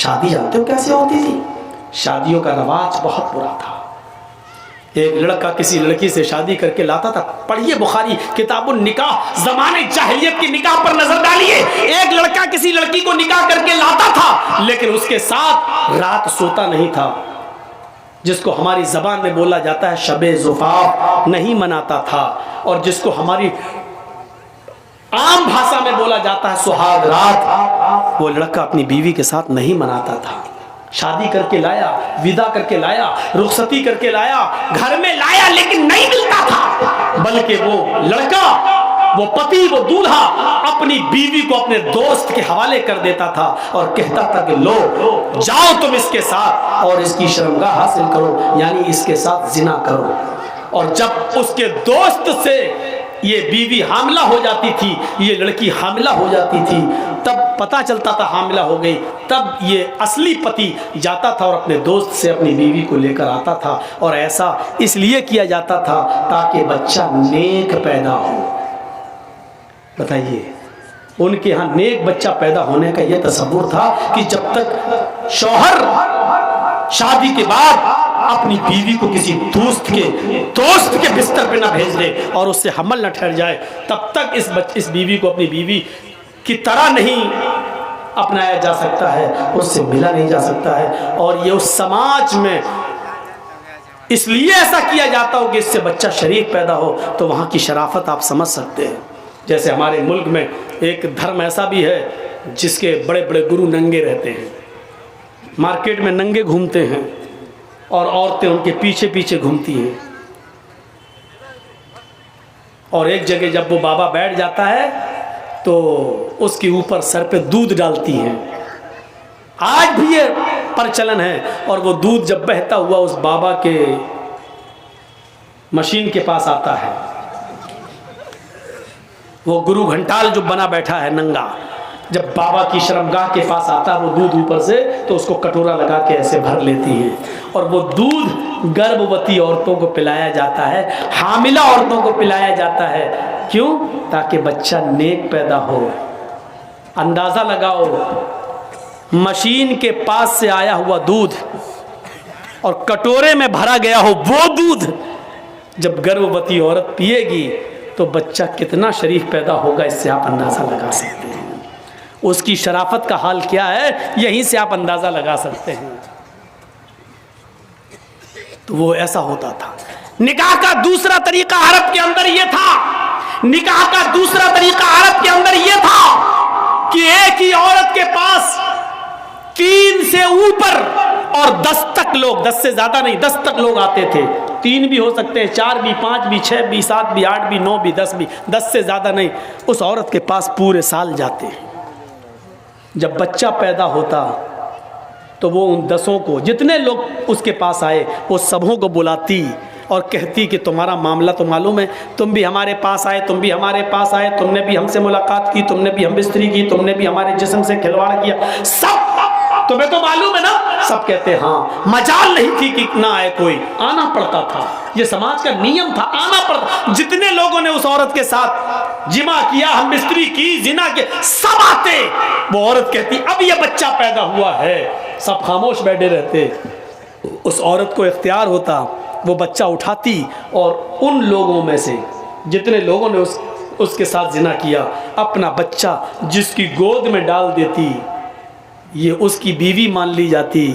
शादी जानते हो कैसे होती थी? शादियों का रवाज बहुत बुरा था। एक लड़का किसी लड़की से शादी करके लाता था। पढ़िए बुखारी किताबुन निकाह, ज़माने जाहिलियत की निकाह पर नजर डालिए। एक लड़का किसी लड़की को निकाह करके लाता था, लेकिन उसके साथ रात सोता नहीं था, जिसको हमारी ज़बान में बोला जाता है शबे ज़ुफ़ाफ़, नहीं मनाता था, और जिसको हमारी आम भाषा में बोला जाता है सुहाग रात, वो लड़का अपनी बीवी के साथ नहीं मनाता था। शादी करके लाया, विदा करके लाया, रुखसती करके लाया, घर में लाया, लेकिन नहीं मिलता था। बल्कि वो लड़का, वो पति, वो दूल्हा अपनी बीवी को अपने दोस्त के हवाले कर देता था और कहता था कि लो जाओ तुम इसके साथ और इसकी शर्मगाह हासिल करो, यानी इसके साथ जिना करो। और जब उसके दोस्त से ये बीवी हामिला हो जाती थी, ये लड़की हामिला हो जाती थी, तब पता चलता था हामिला हो गई, तब ये असली पति जाता था और अपने दोस्त से अपनी बीवी को लेकर आता था। और ऐसा इसलिए किया जाता था ताकि बच्चा नेक पैदा हो। बताइए, उनके यहाँ नेक बच्चा पैदा होने का यह तसव्वुर था कि जब तक शौहर शादी के बाद अपनी बीवी को किसी दोस्त के बिस्तर पे ना भेज दे और उससे हमल न ठहर जाए, तब तक इस बीवी को अपनी बीवी की तरह नहीं अपनाया जा सकता है, उससे मिला नहीं जा सकता है। और ये उस समाज में इसलिए ऐसा किया जाता हो कि इससे बच्चा शरीफ पैदा हो, तो वहाँ की शराफत आप समझ सकते हैं। जैसे हमारे मुल्क में एक धर्म ऐसा भी है जिसके बड़े बड़े गुरु नंगे रहते हैं, मार्केट में नंगे घूमते हैं और औरतें उनके पीछे पीछे घूमती हैं। और एक जगह जब वो बाबा बैठ जाता है तो उसके ऊपर सर पे दूध डालती हैं। आज भी ये प्रचलन है। और वो दूध जब बहता हुआ उस बाबा के मशीन के पास आता है, वो गुरु घंटाल जो बना बैठा है नंगा, जब बाबा की शर्मगाह के पास आता है वो दूध ऊपर से, तो उसको कटोरा लगा के ऐसे भर लेती है। और वो दूध गर्भवती औरतों को पिलाया जाता है, हामिला औरतों को पिलाया जाता है। क्यों? ताकि बच्चा नेक पैदा हो। अंदाज़ा लगाओ, मशीन के पास से आया हुआ दूध और कटोरे में भरा गया हो वो दूध जब गर्भवती औरत पिएगी तो बच्चा कितना शरीफ पैदा होगा, इससे आप अंदाज़ा लगा सकते हैं। उसकी शराफत का हाल क्या है, यहीं से आप अंदाज़ा लगा सकते हैं। तो वो ऐसा होता था। निकाह का दूसरा तरीका अरब के अंदर ये था, निकाह का दूसरा तरीका अरब के अंदर ये था कि एक ही औरत के पास 3 से ऊपर और 10 तक लोग, 10 से ज्यादा नहीं, 10 तक लोग आते थे। 3 भी हो सकते हैं, 4 भी, 5 भी, 6 भी, 7 भी, 8 भी, 9 भी, 10 भी, 10 से ज्यादा नहीं। उस औरत के पास पूरे साल जाते हैं। जब बच्चा पैदा होता तो वो उन 10 को, जितने लोग उसके पास आए, वो सबों को बुलाती और कहती कि तुम्हारा मामला तो मालूम है, तुम भी हमारे पास आए, तुम भी हमारे पास आए, तुमने भी हमसे मुलाकात की, तुमने भी हम बिस्तरी की, तुमने भी हमारे जिस्म से खिलवाड़ किया, सब तुम्हें तो मालूम है ना। सब कहते हाँ। मजाल नहीं थी कि ना आए कोई, आना पड़ता था। ये समाज का नियम था, आना पड़ता। जितने लोगों ने उस औरत के साथ जिमा किया, हम बिस्तरी की, जिना के, सब आते। वो औरत कहती अब ये बच्चा पैदा हुआ है, सब खामोश बैठे रहते। उस औरत को इख्तियार होता, वो बच्चा उठाती और उन लोगों में से जितने लोगों ने उसके साथ जिना किया, अपना बच्चा जिसकी गोद में डाल देती। ये उसकी बीवी मान ली जाती,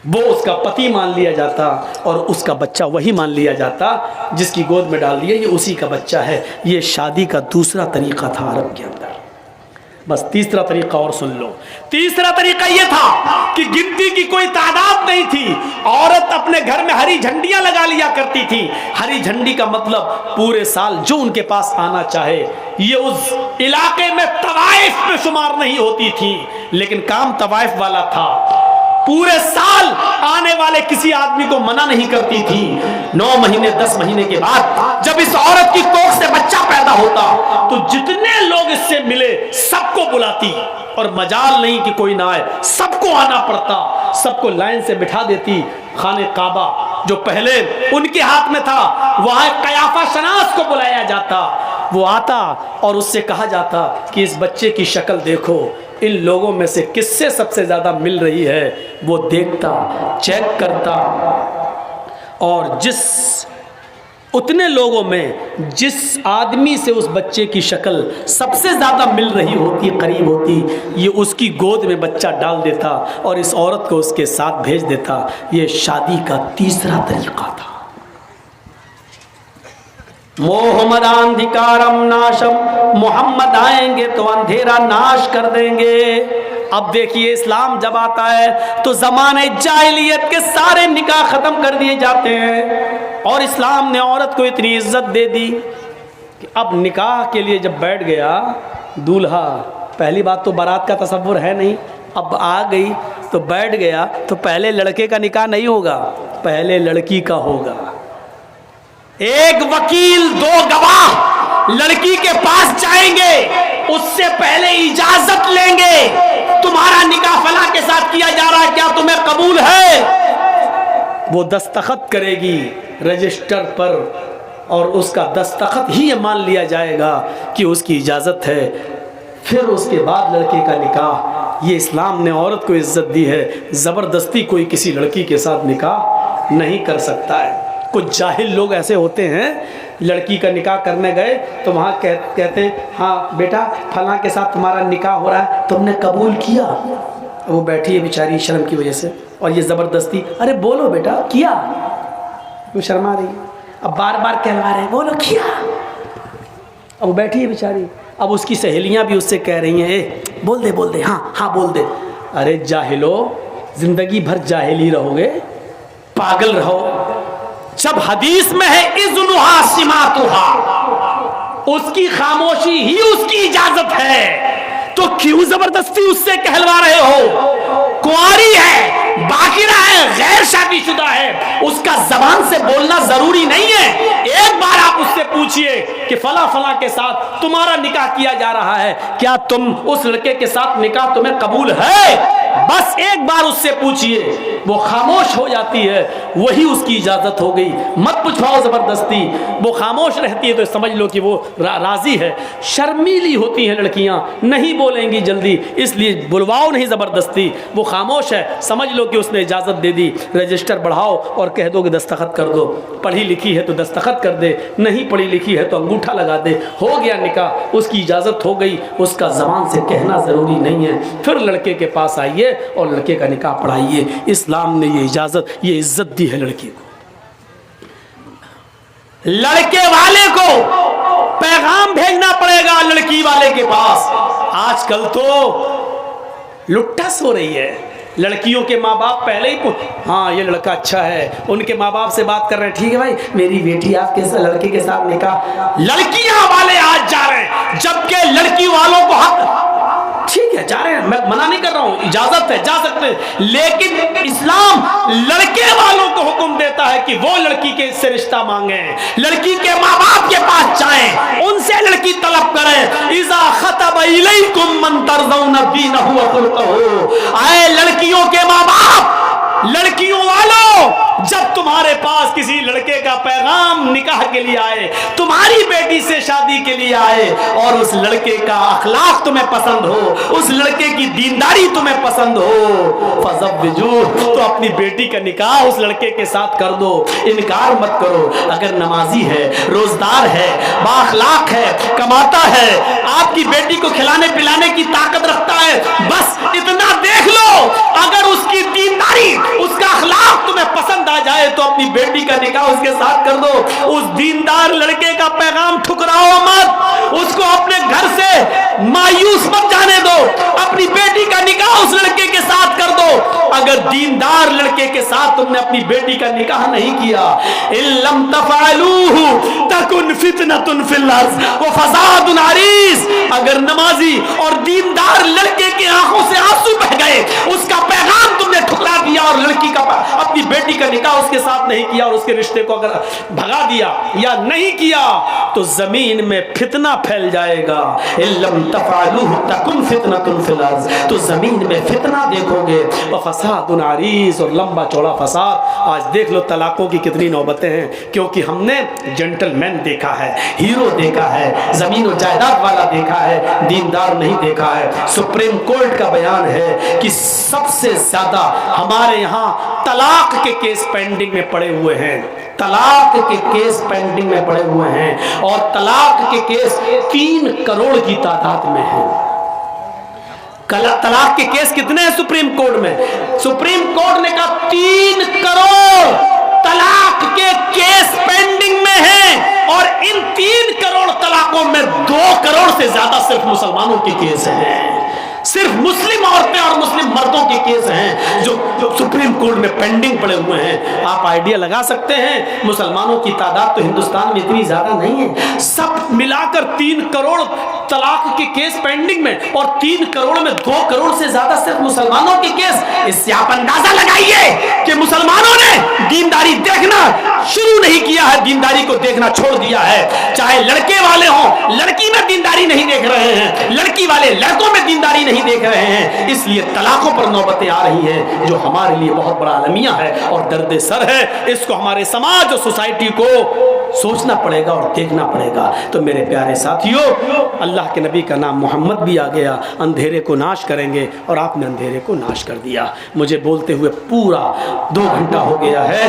वो उसका पति मान लिया जाता, और उसका बच्चा वही मान लिया जाता जिसकी गोद में डाल दिया, ये उसी का बच्चा है। ये शादी का दूसरा तरीका था अरब के अंदर। बस तीसरा तरीका और सुन लो। तीसरा तरीका ये था कि गिनती की कोई तादाद नहीं थी, औरत अपने घर में हरी झंडियां लगा लिया करती थी। हरी झंडी का मतलब पूरे साल जो उनके पास आना चाहे। ये उस इलाके में तवाइफ में शुमार नहीं होती थी, लेकिन काम तवाइफ वाला था। पूरे साल आने वाले किसी आदमी को मना नहीं करती थी। 9 महीने 10 महीने के बाद जब इस औरत की कोख से बच्चा पैदा होता तो जितने लोग इससे मिले सबको बुलाती, और मजाल नहीं कि कोई ना आए, सबको आना पड़ता। सबको लाइन से बिठा देती। खाने काबा जो पहले उनके हाथ में था, वहां कयाफा शनास को बुलाया जाता। वो आता और उससे कहा जाता कि इस बच्चे की शक्ल देखो, इन लोगों में से किससे सबसे ज़्यादा मिल रही है वो देखता, चेक करता, और उतने लोगों में जिस आदमी से उस बच्चे की शक्ल सबसे ज़्यादा मिल रही होती, करीब होती, ये उसकी गोद में बच्चा डाल देता और इस औरत को उसके साथ भेज देता। ये शादी का तीसरा तरीका था। मोहम्मदांधिकारम नाशम, मोहम्मद आएंगे तो अंधेरा नाश कर देंगे। अब देखिए इस्लाम जब आता है तो ज़माने जाहिलियत के सारे निकाह ख़त्म कर दिए जाते हैं और इस्लाम ने औरत को इतनी इज्जत दे दी कि अब निकाह के लिए जब बैठ गया दूल्हा, पहली बात तो बारात का तसव्वुर है नहीं, अब आ गई तो बैठ गया, तो पहले लड़के का निकाह नहीं होगा, पहले लड़की का होगा। एक वकील, दो गवाह लड़की के पास जाएंगे, उससे पहले इजाजत लेंगे, तुम्हारा निकाह फला के साथ किया जा रहा है, क्या तुम्हें कबूल है? वो दस्तखत करेगी रजिस्टर पर और उसका दस्तखत ही ये मान लिया जाएगा कि उसकी इजाज़त है। फिर उसके बाद लड़के का निकाह। ये इस्लाम ने औरत को इज्जत दी है। ज़बरदस्ती कोई किसी लड़की के साथ निकाह नहीं कर सकता है। कुछ जाहिल लोग ऐसे होते हैं, लड़की का निकाह करने गए तो वहाँ कहते हैं हाँ बेटा फलां के साथ तुम्हारा निकाह हो रहा है, तुमने कबूल किया? वो बैठी है बेचारी शर्म की वजह से, और ये ज़बरदस्ती, अरे बोलो बेटा किया, वो शर्मा रही है। अब बार बार कहवा रहे हैं बोलो किया, अब वो बैठी है बेचारी। अब उसकी सहेलियाँ भी उससे कह रही हैं ए बोल दे हाँ हाँ बोल दे। अरे जाहिलो, ज़िंदगी भर जाहिल ही रहोगे, पागल रहो। जब हदीस में है इज़्नुहा सिमातुहा, उसकी खामोशी ही उसकी इजाजत है, तो क्यों जबरदस्ती उससे कहलवा रहे हो? कुंवारी है, बाकिरा है, गैर शादीशुदा है, उसका जबान से बोलना जरूरी नहीं है। एक बार आप उससे पूछिए कि फला फला के साथ तुम्हारा निकाह किया जा रहा है, क्या तुम उस लड़के के साथ निकाह तुम्हें कबूल है? बस एक बार उससे पूछिए, वो खामोश हो जाती है, वही उसकी इजाजत हो गई। मत पूछवाओ जबरदस्ती, वो खामोश रहती है तो समझ लो कि वो राजी है। शर्मीली होती हैं लड़कियां, नहीं बोलेंगी जल्दी, इसलिए बुलवाओ नहीं जबरदस्ती। वो खामोश है, समझ लो कि उसने इजाजत दे दी, रजिस्टर बढ़ाओ और कह दो कि दस्तखत कर दो। पढ़ी लिखी है तो दस्तखत कर दे, नहीं पढ़ी लिखी है तो अंगूठा लगा दे, हो गया निकाह, उसकी इजाजत हो गई। उसका जबान से कहना जरूरी नहीं है। फिर लड़के के पास आइए और लड़के का निकाह पढ़ाइए। इस्लाम ने ये इजाजत, ये इज्जत दी है लड़की को। लड़के वाले को पैगाम भेजना पड़ेगा लड़की वाले के पास। आजकल तो लुट्टा सो रही है। लड़कियों के माँ बाप पहले ही हाँ ये लड़का अच्छा है, उनके माँ बाप से बात कर रहे हैं, ठीक है भाई मेरी बेटी आपके लड़के के साथ निकाह। लड़कियां वाले आज जा रहे हैं, जबकि लड़की वालों को हक, ठीक है जा रहे हैं, मैं मना नहीं कर रहा हूं, इजाजत है, जा सकते हैं, लेकिन इस्लाम लड़के वालों को हुक्म देता है कि वो लड़की के इससे रिश्ता मांगे, लड़की के माँ बाप के पास जाएं, उनसे लड़की तलब करें। इज़ा खतब इलैकुम मन तरज़ौन दीनहु व खुलक़हु, आए लड़कियों के माँ बाप, लड़कियों वालों, जब तुम्हारे पास किसी लड़के का पैगाम निकाह के लिए आए, तुम्हारी बेटी से शादी के लिए आए, और उस लड़के का अखलाक तुम्हें पसंद हो, उस लड़के की दीनदारी तुम्हें पसंद हो, फज़व्विजूह, तो अपनी बेटी का निकाह उस लड़के के साथ कर दो। इनकार मत करो। अगर नमाजी है, रोजदार है, बाअखलाक है, कमाता है, आपकी बेटी को खिलाने पिलाने की ताकत रखता है, बस इतना देख लो, अगर उसकी दीनदारी, उसका अखलाक तुम्हें पसंद आ जाए तो अपनी बेटी का निकाह उसके साथ कर दो। उस दीनदार लड़के का पैगाम ठुकराओ मत, उसको अपने घर से मायूस मत जाने दो, अपनी बेटी का निकाह उस लड़के के साथ कर दो। अगर दीनदार लड़के के साथ तुमने अपनी बेटी का निकाह नहीं किया, इल्लम तफअलूहु तकुन फितनतुन फिल अर्ज़ व फसादुन अरीज़, अगर नमाजी और दीनदार लड़के की आंखों से आंसू बह गए, उसका पैगाम तुमने ठुकरा दिया और लड़की का अपनी बेटी का निकाह उसके साथ नहीं किया और उसके रिश्ते को अगर भगा दिया या नहीं किया, तो जमीन में फितना फैल जाएगा। इल्लम तफअलूहु तकुन फितनतुन फिल अर्ज़, तो जमीन में फितना देखोगे, व फसादुन अरीज़, और लंबा चौड़ा फसाद। आज देख लो तलाकों की कितनी नौबतें हैं, क्योंकि हमने जेंटलमैन देखा है, हीरो देखा है, जमीन और जायदाद वाला देखा है, दीनदार नहीं देखा है। सुप्रीम कोर्ट का बयान है कि सबसे ज्यादा हमारे यहाँ तलाक के केस पेंडिंग में पड़े हुए हैं, तलाक के केस पेंडिंग में पड़े हुए हैं, और तलाक के केस 3 करोड़ की तादाद में हैं। तलाक के केस कितने हैं सुप्रीम कोर्ट में? सुप्रीम कोर्ट ने कहा 3 करोड़ तलाक के केस पेंडिंग में हैं, और इन 3 करोड़ तलाकों में 2 करोड़ से ज्यादा सिर्फ मुसलमानों के केस हैं, सिर्फ मुस्लिम औरतें और मुस्लिम मर्दों के केस हैं जो सुप्रीम कोर्ट में पेंडिंग पड़े हुए हैं। आप आइडिया लगा सकते हैं, मुसलमानों की तादाद तो हिंदुस्तान में इतनी ज्यादा नहीं है, सब मिलाकर 3 करोड़ तलाक के केस पेंडिंग में, और 3 करोड़ में 2 करोड़ से ज्यादा सिर्फ मुसलमानों के केस। इससे आप अंदाजा लगाइए कि मुसलमानों ने दीनदारी देखना शुरू नहीं किया है, दीनदारी को देखना छोड़ दिया है। चाहे लड़के वाले हों, लड़की में दीनदारी नहीं देख रहे हैं, लड़की वाले लड़कों में दीनदारी नहीं देख रहे हैं, इसलिए तलाकों पर नौबतें आ रही हैं, जो हमारे लिए बहुत बड़ा अलमिया है और दर्द सर है। इसको हमारे समाज और सोसाइटी को सोचना पड़ेगा और देखना पड़ेगा। तो मेरे प्यारे साथियों, अल्लाह के नबी का नाम मोहम्मद भी आ गया, अंधेरे को नाश करेंगे, और आपने अंधेरे को नाश कर दिया। मुझे बोलते हुए पूरा 2 घंटा हो गया है।